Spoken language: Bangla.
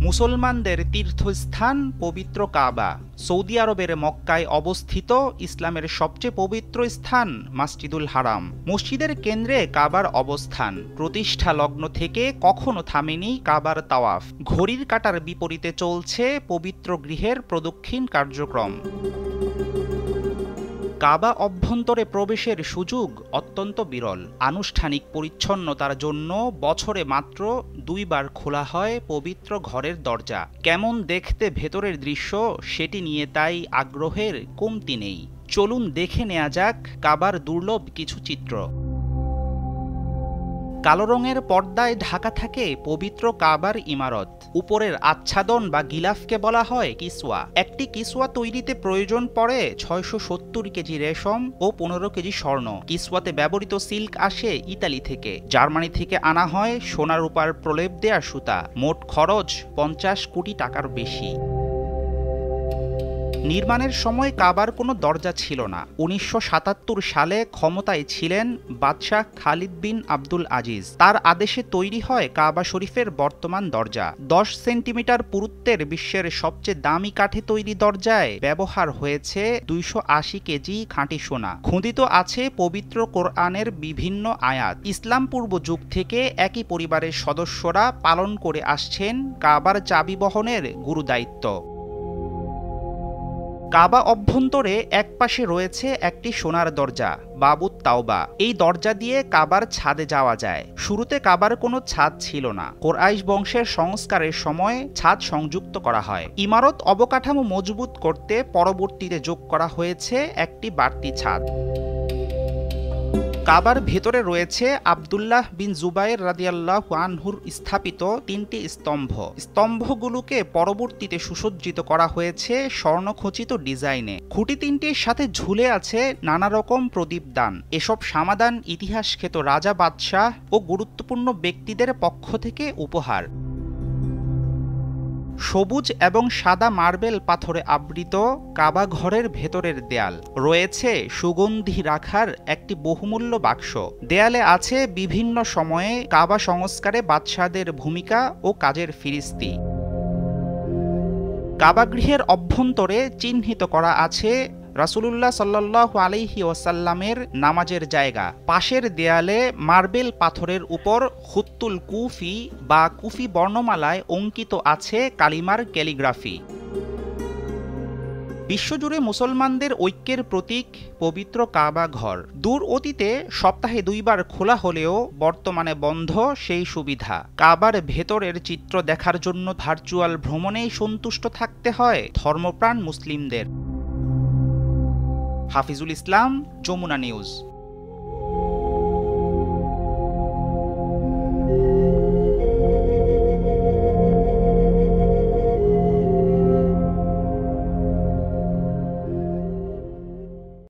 মুসলমানদের তীর্থস্থান পবিত্র কাবা। সৌদি আরবের মক্কায় অবস্থিত ইসলামের সবচেয়ে পবিত্র স্থান মসজিদুল হারাম। মসজিদের কেন্দ্রে কাবার অবস্থান। প্রতিষ্ঠা লগ্ন থেকে কখনো থামেনি কাবার তাওয়াফ। ঘড়ির কাঁটার বিপরীতে চলছে পবিত্র গৃহের প্রদক্ষিণ কার্যক্রম। কাবা অভ্যন্তরে প্রবেশের সুযোগ অত্যন্ত বিরল। আনুষ্ঠানিক পরিচ্ছন্নতার জন্য বছরে মাত্র 2 বার খোলা হয় পবিত্র ঘরের দরজা। কেমন দেখতে ভেতরের দৃশ্য সেটি নিয়ে তাই আগ্রহের কমতি নেই। চলুন দেখে নেওয়া যাক কাবার দুর্লভ কিছু চিত্র। কালো রঙের পর্দায় ঢাকা থাকে পবিত্র কাবার ইমারত। উপরের আচ্ছাদন বা গিলাফকে বলা হয় কিসওয়া। একটি কিসওয়া তৈরিতে প্রয়োজন পড়ে 670 কেজি রেশম ও 15 কেজি স্বর্ণ। কিসওয়াতে ব্যবহৃত সিল্ক আসে ইতালি থেকে। জার্মানি থেকে আনা হয় সোনা রূপার প্রলেপ দেয়া সুতা। মোট খরচ 50 কোটি টাকার বেশি। নির্মাণের সময় কাবার কোনো দরজা ছিল না। 1977 সালে ক্ষমতায় ছিলেন বাদশাহ খালিদ বিন আব্দুল আজিজ। তার আদেশে তৈরি হয় কাবা শরীফের বর্তমান দরজা। 10 সেন্টিমিটার পুরুত্বের বিশ্বের সবচেয়ে দামি কাঠে তৈরি দরজায় ব্যবহার হয়েছে 280 কেজি খাঁটি সোনা। খোদিত আছে পবিত্র কোরআনের বিভিন্ন আয়াত। ইসলাম পূর্ব যুগ থেকে একই পরিবারের সদস্যরা পালন করে আসছেন কাবার চাবি বহনের গুরুদায়িত্ব। কাবা অভ্যন্তরে একপাশে রয়েছে একটি সোনার দরজা, বাবুত তাওবা। এই দরজা দিয়ে কাবার ছাদে যাওয়া যায়। শুরুতে কাবার কোনো ছাদ ছিল না। কোরাইশ বংশের সংস্কারের সময় ছাদ সংযুক্ত করা হয়। ইমারত অবকাঠামো মজবুত করতে পরবর্তীতে যোগ করা হয়েছে একটি বাড়তি ছাদ। কাবার ভেতরে রয়েছে আব্দুল্লাহ বিন জুবাইর রাদিয়াল্লাহু আনহুর স্থাপিত 3টি স্তম্ভ। স্তম্ভগুলোকে পরবর্তীতে সুসজ্জিত করা হয়েছে স্বর্ণখচিত ডিজাইনে। খুঁটি 3টির সাথে ঝুলে আছে নানা রকম প্রদীপদান। এসব সমাধান ইতিহাসখ্যাত রাজা, বাদশাহ ও গুরুত্বপূর্ণ ব্যক্তিদের পক্ষ থেকে উপহার। সবুজ এবং সাদা মার্বেল পাথরে আবৃত কাবা ঘরের ভেতরের দেয়াল। রয়েছে সুগন্ধি রাখার একটি বহুমূল্য বাক্স। দেয়ালে আছে বিভিন্ন সময়ে কাবা সংস্কারে বাদশাহদের ভূমিকা ও কাজের ফিরিস্তি। কাবাগৃহের অভ্যন্তরে চিহ্নিত করা আছে রাসূলুল্লাহ সাল্লাল্লাহু আলাইহি ওয়াসাল্লামের নামাজের জায়গা। পাশের দেয়ালে মার্বেল পাথরের উপর খুত্তুল কুফি বা কুফি বর্ণমালায় অঙ্কিত আছে কালিমার ক্যালিগ্রাফি। বিশ্বজুড়ে মুসলমানদের ঐক্যের প্রতীক পবিত্র কাবা ঘর। দূর অতীতে সপ্তাহে 2 বার খোলা হলেও বর্তমানে বন্ধ সেই সুবিধা। কাবার ভেতরের চিত্র দেখার জন্য ভার্চুয়াল ভ্রমণেই সন্তুষ্ট থাকতে হয় ধর্মপ্রাণ মুসলিমদের। হাফিজুল ইসলাম, যমুনা নিউজ।